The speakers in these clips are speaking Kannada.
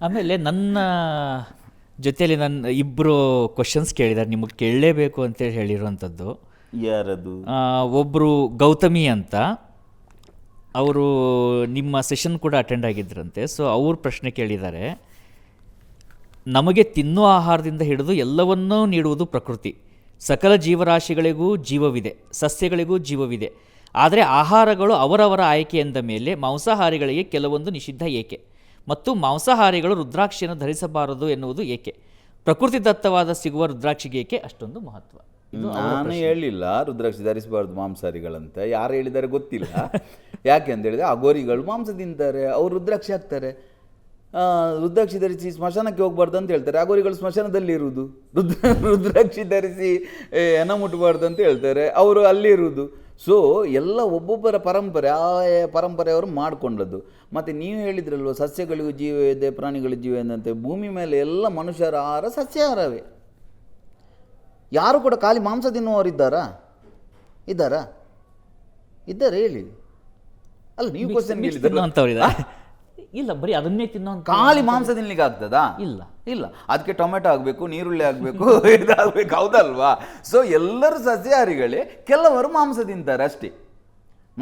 ಆಮೇಲೆ ನನ್ನ ಜೊತೆಯಲ್ಲಿ ನನ್ನ ಇಬ್ಬರು ಕ್ವಶನ್ಸ್ ಕೇಳಿದ್ದಾರೆ, ನಿಮಗೆ ಕೇಳಲೇಬೇಕು ಅಂತೇಳಿ ಹೇಳಿರುವಂಥದ್ದು. ಯಾರದು? ಒಬ್ಬರು ಗೌತಮಿ ಅಂತ, ಅವರು ನಿಮ್ಮ ಸೆಷನ್ ಕೂಡ ಅಟೆಂಡ್ ಆಗಿದ್ರಂತೆ. ಸೊ ಅವ್ರ ಪ್ರಶ್ನೆ ಕೇಳಿದ್ದಾರೆ, ನಮಗೆ ತಿನ್ನುವ ಆಹಾರದಿಂದ ಹಿಡಿದು ಎಲ್ಲವನ್ನೂ ನೀಡುವುದು ಪ್ರಕೃತಿ. ಸಕಲ ಜೀವರಾಶಿಗಳಿಗೂ ಜೀವವಿದೆ, ಸಸ್ಯಗಳಿಗೂ ಜೀವವಿದೆ. ಆದರೆ ಆಹಾರಗಳು ಅವರವರ ಆಯ್ಕೆ ಎಂದ ಮೇಲೆ ಮಾಂಸಾಹಾರಿಗಳಿಗೆ ಕೆಲವೊಂದು ನಿಷಿದ್ಧ ಏಕೆ? ಮತ್ತು ಮಾಂಸಾಹಾರಿಗಳು ರುದ್ರಾಕ್ಷಿಯನ್ನು ಧರಿಸಬಾರದು ಎನ್ನುವುದು ಏಕೆ? ಪ್ರಕೃತಿ ದತ್ತವಾದ ಸಿಗುವ ರುದ್ರಾಕ್ಷಿಗೆ ಏಕೆ ಅಷ್ಟೊಂದು ಮಹತ್ವ? ನಾನು ಹೇಳಿಲ್ಲ ರುದ್ರಾಕ್ಷಿ ಧರಿಸಬಾರ್ದು ಮಾಂಸಾಹಾರಿಗಳಂತ, ಯಾರು ಹೇಳಿದ್ದಾರೆ ಗೊತ್ತಿಲ್ಲ. ಯಾಕೆ ಅಂತ ಹೇಳಿದ್ರೆ ಅಗೋರಿಗಳು ಮಾಂಸ ತಿಂತಾರೆ, ಅವರು ರುದ್ರಾಕ್ಷಿ ಹಾಕ್ತಾರೆ. ರುದ್ರಾಕ್ಷಿ ಧರಿಸಿ ಸ್ಮಶಾನಕ್ಕೆ ಹೋಗ್ಬಾರ್ದು ಅಂತ ಹೇಳ್ತಾರೆ, ಅಗೋರಿಗಳು ಸ್ಮಶಾನದಲ್ಲಿ ಇರುವುದು. ರುದ್ರಾಕ್ಷಿ ಧರಿಸಿ ಹೆಣ ಮುಟ್ಟಬಾರ್ದು ಅಂತ ಹೇಳ್ತಾರೆ, ಅವರು ಅಲ್ಲಿ ಇರುವುದು. ಸೊ ಎಲ್ಲ ಒಬ್ಬೊಬ್ಬರ ಪರಂಪರೆ, ಆ ಪರಂಪರೆಯವರು ಮಾಡಿಕೊಂಡದ್ದು. ಮತ್ತು ನೀವು ಹೇಳಿದ್ರಲ್ವ ಸಸ್ಯಗಳಿಗೂ ಜೀವ ಇದೆ, ಪ್ರಾಣಿಗಳಿಗೂ ಜೀವ ಎಂದಂತೆ. ಭೂಮಿ ಮೇಲೆ ಎಲ್ಲ ಮನುಷ್ಯರ ಆಹಾರ ಸಸ್ಯಾಹಾರವೇ. ಯಾರು ಕೂಡ ಖಾಲಿ ಮಾಂಸ ತಿನ್ನುವವರು ಇದ್ದಾರಾ? ಇದ್ದಾರೆ ಹೇಳಿ. ಅಲ್ಲ, ನೀವು ಕ್ವಶನ್ ಇಲ್ಲ, ಬರೀ ಅದನ್ನೇ ತಿನ್ನೋ ಖಾಲಿ ಮಾಂಸ ತಿನ್ಲಿಕ್ಕೆ ಆಗ್ತದಾ? ಇಲ್ಲ, ಅದಕ್ಕೆ ಟೊಮೆಟೊ ಆಗಬೇಕು, ನೀರುಳ್ಳಿ ಆಗಬೇಕು, ಇದಾಗಬೇಕು, ಹೌದಲ್ವಾ? ಸೊ ಎಲ್ಲರೂ ಸಸ್ಯಾಹಾರಿಗಳೇ, ಕೆಲವರು ಮಾಂಸ ತಿಂತಾರೆ ಅಷ್ಟೇ.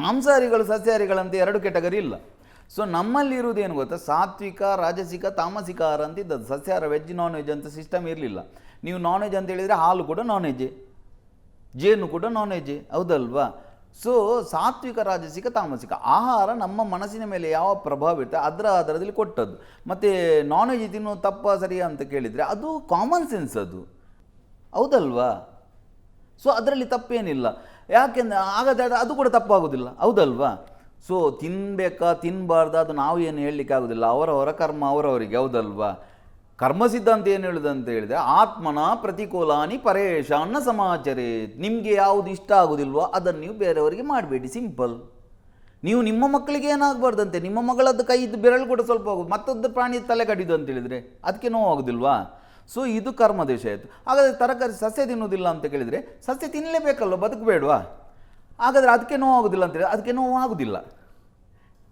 ಮಾಂಸಾಹಾರಿಗಳು ಸಸ್ಯಾಹಾರಿಗಳಂತ ಎರಡು ಕೆಟಗರಿ ಇಲ್ಲ. ಸೊ ನಮ್ಮಲ್ಲಿ ಇರುವುದೇನು ಗೊತ್ತಾ, ಸಾತ್ವಿಕ, ರಾಜಸಿಕ, ತಾಮಸಿಕ ಆಹಾರ ಅಂತ ಇದ್ದದ್ದು. ಸಸ್ಯಾಹಾರ, ವೆಜ್ ನಾನ್ ವೆಜ್ ಅಂತ ಸಿಸ್ಟಮ್ ಇರಲಿಲ್ಲ. ನೀವು ನಾನ್ ವೆಜ್ ಅಂತ ಹೇಳಿದರೆ ಹಾಲು ಕೂಡ ನಾನ್ ವೆಜ್ಜೇ, ಜೇನು ಕೂಡ ನಾನ್ ವೆಜ್ಜೇ, ಹೌದಲ್ವಾ? ಸೊ ಸಾತ್ವಿಕ, ರಾಜಸಿಕ, ತಾಮಸಿಕ ಆಹಾರ ನಮ್ಮ ಮನಸ್ಸಿನ ಮೇಲೆ ಯಾವ ಪ್ರಭಾವ ಇರುತ್ತೆ ಅದರದಲ್ಲಿ ಕೊಟ್ಟದ್ದು. ಮತ್ತು ನಾನ್ ವೆಜ್ ತಿನ್ನೋ ತಪ್ಪ ಸರಿಯಾ ಅಂತ ಕೇಳಿದರೆ ಅದು ಕಾಮನ್ ಸೆನ್ಸ್, ಅದು ಹೌದಲ್ವಾ? ಸೊ ಅದರಲ್ಲಿ ತಪ್ಪೇನಿಲ್ಲ. ಯಾಕೆಂದರೆ ಹಾಗಾದರೆ ಅದು ಕೂಡ ತಪ್ಪಾಗೋದಿಲ್ಲ, ಹೌದಲ್ವಾ? ಸೊ ತಿನ್ನಬೇಕಾ ತಿನ್ನಬಾರ್ದು ಅದು ನಾವು ಏನು ಹೇಳಲಿಕ್ಕೆ ಆಗೋದಿಲ್ಲ, ಅವರವರ ಕರ್ಮ ಅವರವರಿಗೆ, ಹೌದಲ್ವಾ? ಕರ್ಮ ಸಿದ್ಧಾಂತ ಏನು ಹೇಳುದು ಅಂತ ಹೇಳಿದರೆ, ಆತ್ಮನ ಪ್ರತಿಕೂಲಾನಿ ಪರೇಶಾನ್ನ ಸಮಾಚರೇ. ನಿಮಗೆ ಯಾವುದು ಇಷ್ಟ ಆಗೋದಿಲ್ವೋ ಅದನ್ನು ನೀವು ಬೇರೆಯವರಿಗೆ ಮಾಡಬೇಡಿ, ಸಿಂಪಲ್. ನೀವು ನಿಮ್ಮ ಮಕ್ಕಳಿಗೆ ಏನಾಗಬಾರ್ದಂತೆ, ನಿಮ್ಮ ಮಗಳದ್ದು ಕೈಯಿದ್ದು ಬೆರಳು ಕೂಡ ಸ್ವಲ್ಪ ಹೋಗೋದು, ಮತ್ತೊಂದು ಪ್ರಾಣಿ ತಲೆ ಕಡಿದು ಅಂತ ಹೇಳಿದರೆ ಅದಕ್ಕೆ ನೋವಾಗೋದಿಲ್ವಾ? ಸೊ ಇದು ಕರ್ಮದೇಶ ಆಯಿತು. ಹಾಗಾದರೆ ತರಕಾರಿ ಸಸ್ಯ ತಿನ್ನುವುದಿಲ್ಲ ಅಂತ ಕೇಳಿದರೆ ಸಸ್ಯ ತಿನ್ನಲೇಬೇಕಲ್ವ, ಬದುಕಬೇಡವಾ? ಹಾಗಾದರೆ ಅದಕ್ಕೆ ನೋವಾಗೋದಿಲ್ಲ ಅಂತೇಳಿ ಅದಕ್ಕೆ ನೋವು ಆಗೋದಿಲ್ಲ.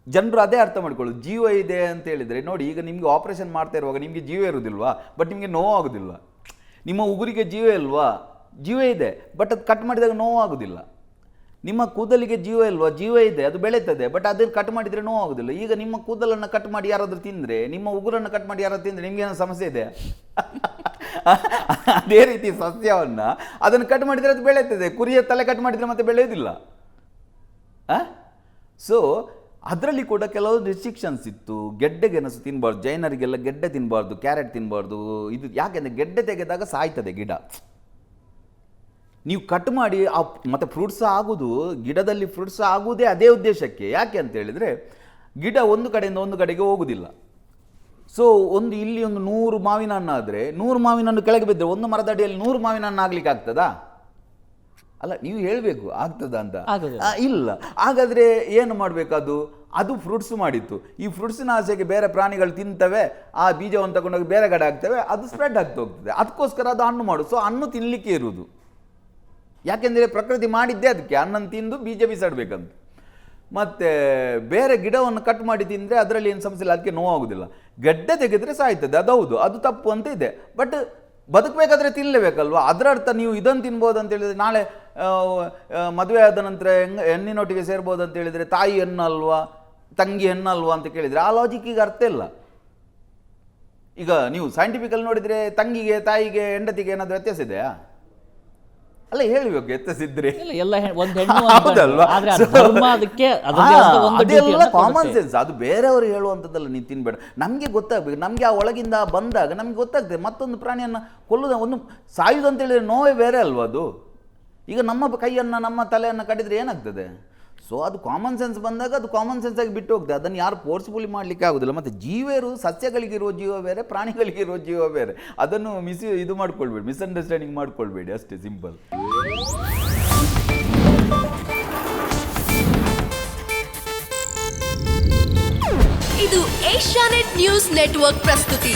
ಜನರು ಅದೇ ಅರ್ಥ ಮಾಡ್ಕೊಳ್ಳೋದು, ಜೀವ ಇದೆ ಅಂತ ಹೇಳಿದರೆ. ನೋಡಿ, ಈಗ ನಿಮಗೆ ಆಪರೇಷನ್ ಮಾಡ್ತಾ ಇರುವಾಗ ನಿಮಗೆ ಜೀವ ಇರೋದಿಲ್ವಾ, ಬಟ್ ನಿಮಗೆ ನೋವಾಗೋದಿಲ್ಲ. ನಿಮ್ಮ ಉಗುರಿಗೆ ಜೀವ ಇಲ್ವಾ? ಜೀವ ಇದೆ, ಬಟ್ ಅದು ಕಟ್ ಮಾಡಿದಾಗ ನೋವಾಗೋದಿಲ್ಲ. ನಿಮ್ಮ ಕೂದಲಿಗೆ ಜೀವ ಇಲ್ವಾ? ಜೀವ ಇದೆ, ಅದು ಬೆಳೀತದೆ, ಬಟ್ ಅದನ್ನು ಕಟ್ ಮಾಡಿದರೆ ನೋವಾಗೋದಿಲ್ಲ. ಈಗ ನಿಮ್ಮ ಕೂದಲನ್ನು ಕಟ್ ಮಾಡಿ ಯಾರಾದರೂ ತಿಂದರೆ, ನಿಮ್ಮ ಉಗುರನ್ನು ಕಟ್ ಮಾಡಿ ಯಾರಾದರೂ ತಿಂದರೆ ನಿಮಗೇನೋ ಸಮಸ್ಯೆ ಇದೆ? ಅದೇ ರೀತಿ ಸಸ್ಯವನ್ನು ಅದನ್ನು ಕಟ್ ಮಾಡಿದರೆ ಅದು ಬೆಳೆಯುತ್ತದೆ, ಕುರಿಯ ತಲೆ ಕಟ್ ಮಾಡಿದರೆ ಮತ್ತೆ ಬೆಳೆಯೋದಿಲ್ಲ. ಸೊ ಅದರಲ್ಲಿ ಕೂಡ ಕೆಲವು ರಿಸ್ಟ್ರಿಕ್ಷನ್ಸ್ ಇತ್ತು. ಗೆಡ್ಡೆ ಗೆಣಸು ತಿನ್ನಬಾರ್ದು, ಜೈನರಿಗೆಲ್ಲ ಗೆಡ್ಡೆ ತಿನ್ನಬಾರ್ದು, ಕ್ಯಾರೆಟ್ ತಿನ್ನಬಾರ್ದು. ಇದು ಯಾಕೆಂದರೆ ಗೆಡ್ಡೆ ತೆಗೆದಾಗ ಸಾಯ್ತದೆ ಗಿಡ. ನೀವು ಕಟ್ ಮಾಡಿ ಮತ್ತು ಫ್ರೂಟ್ಸ್ ಆಗೋದು, ಗಿಡದಲ್ಲಿ ಫ್ರೂಟ್ಸ್ ಆಗುವುದೇ ಅದೇ ಉದ್ದೇಶಕ್ಕೆ. ಯಾಕೆ ಅಂತ ಹೇಳಿದರೆ ಗಿಡ ಒಂದು ಕಡೆಯಿಂದ ಒಂದು ಕಡೆಗೆ ಹೋಗುವುದಿಲ್ಲ. ಸೊ ಇಲ್ಲಿ ಒಂದು 100 ಮಾವಿನ ಹಣ್ಣು ಆದರೆ 100 ಮಾವಿನ ಹಣ್ಣು ಕೆಳಗೆ ಬಿದ್ದರೆ ಒಂದು ಮರದ ಅಡಿಯಲ್ಲಿ 100 ಮಾವಿನ ಹಣ್ಣು ಆಗ್ಲಿಕ್ಕೆ ಆಗ್ತದಾ? ಅಲ್ಲ, ನೀವು ಹೇಳಬೇಕು ಆಗ್ತದ ಅಂತ. ಇಲ್ಲ. ಹಾಗಾದರೆ ಏನು ಮಾಡಬೇಕು? ಅದು ಫ್ರೂಟ್ಸ್ ಮಾಡಿತ್ತು. ಈ ಫ್ರೂಟ್ಸಿನ ಆಸೆಗೆ ಬೇರೆ ಪ್ರಾಣಿಗಳು ತಿಂತವೆ, ಆ ಬೀಜವನ್ನು ತಗೊಂಡೋಗಿ ಬೇರೆ ಕಡೆ ಆಗ್ತವೆ, ಅದು ಸ್ಪ್ರೆಡ್ ಆಗ್ತಾ ಹೋಗ್ತದೆ. ಅದಕ್ಕೋಸ್ಕರ ಅದು ಹಣ್ಣು ಮಾಡು. ಸೊ ಹಣ್ಣು ತಿನ್ನಲಿಕ್ಕೆ ಇರುವುದು. ಯಾಕೆಂದರೆ ಪ್ರಕೃತಿ ಮಾಡಿದ್ದೇ ಅದಕ್ಕೆ, ಹಣ್ಣನ್ನು ತಿಂದು ಬೀಜ ಬೀಸಾಡಬೇಕಂತ. ಮತ್ತು ಬೇರೆ ಗಿಡವನ್ನು ಕಟ್ ಮಾಡಿ ತಿಂದರೆ ಅದರಲ್ಲಿ ಏನು ಸಮಸ್ಯೆ ಇಲ್ಲ, ಅದಕ್ಕೆ ನೋವಾಗೋದಿಲ್ಲ. ಗೆಡ್ಡೆ ತೆಗೆದರೆ ಸಾಯ್ತದೆ, ಅದು ಹೌದು, ಅದು ತಪ್ಪು ಅಂತ ಇದೆ. ಬಟ್ ಬದುಕಬೇಕಾದ್ರೆ ತಿನ್ನಲೇಬೇಕಲ್ವ? ಅದರ ಅರ್ಥ ನೀವು ಇದನ್ನು ತಿನ್ಬೋದು ಅಂತ ಹೇಳಿದರೆ ನಾಳೆ ಮದುವೆ ಆದ ನಂತರ ಹೆಣ್ಣಿನೊಟ್ಟಿಗೆ ಸೇರ್ಬೋದು ಅಂತ ಹೇಳಿದರೆ ತಾಯಿ ಹೆಣ್ಣಲ್ವಾ, ತಂಗಿ ಹೆಣ್ಣಲ್ವಾ ಅಂತ ಕೇಳಿದರೆ ಆ ಲಾಜಿಕ್ಕಿಗೆ ಅರ್ಥ ಇಲ್ಲ. ಈಗ ನೀವು ಸೈಂಟಿಫಿಕಲ್ ನೋಡಿದರೆ ತಂಗಿಗೆ, ತಾಯಿಗೆ, ಹೆಂಡತಿಗೆ ಏನಾದರೂ ವ್ಯತ್ಯಾಸ ಇದೆಯಾ? ಅಲ್ಲ, ಹೇಳಬೇಕು ವ್ಯತ್ಯಾಸಿದ್ರೆ. ಹೌದಲ್ವಾ? ಅದೆಲ್ಲ ಕಾಮನ್ ಸೆನ್ಸ್, ಅದು ಬೇರೆಯವರು ಹೇಳುವಂಥದ್ದಲ್ಲ. ನೀವು ತಿನ್ಬೇಡ, ನಮಗೆ ಗೊತ್ತಾಗಬೇಕು. ನಮಗೆ ಆ ಒಳಗಿಂದ ಬಂದಾಗ ನಮಗೆ ಗೊತ್ತಾಗ್ತದೆ. ಮತ್ತೊಂದು ಪ್ರಾಣಿಯನ್ನು ಕೊಲ್ಲುವುದು, ಒಂದು ಸಾಯುವುದು ಅಂತ ಹೇಳಿದರೆ ನೋವೇ ಬೇರೆ ಅಲ್ವಾ ಅದು? ಈಗ ನಮ್ಮ ಕೈಯನ್ನು, ನಮ್ಮ ತಲೆಯನ್ನು ಕಡಿದರೆ ಏನಾಗ್ತದೆ? ಸೊ ಅದು ಕಾಮನ್ ಸೆನ್ಸ್ ಬಂದಾಗ ಅದು ಕಾಮನ್ ಸೆನ್ಸ್ ಆಗಿ ಬಿಟ್ಟು ಹೋಗ್ತದೆ. ಅದನ್ನು ಯಾರು ಫೋರ್ಸ್ಫುಲಿ ಮಾಡಲಿಕ್ಕೆ ಆಗೋದಿಲ್ಲ. ಮತ್ತು ಜೀವರು, ಸಸ್ಯಗಳಿಗಿರೋ ಜೀವ ಬೇರೆ, ಪ್ರಾಣಿಗಳಿಗಿರೋ ಜೀವ ಬೇರೆ. ಅದನ್ನು ಇದು ಮಾಡ್ಕೊಳ್ಬೇಡಿ, ಮಿಸ್ಅಂಡರ್ಸ್ಟ್ಯಾಂಡಿಂಗ್ ಮಾಡ್ಕೊಳ್ಬೇಡಿ, ಅಷ್ಟೇ, ಸಿಂಪಲ್. ಇದು ಏಷ್ಯಾನೆಟ್ ನ್ಯೂಸ್ ನೆಟ್ವರ್ಕ್ ಪ್ರಸ್ತುತಿ.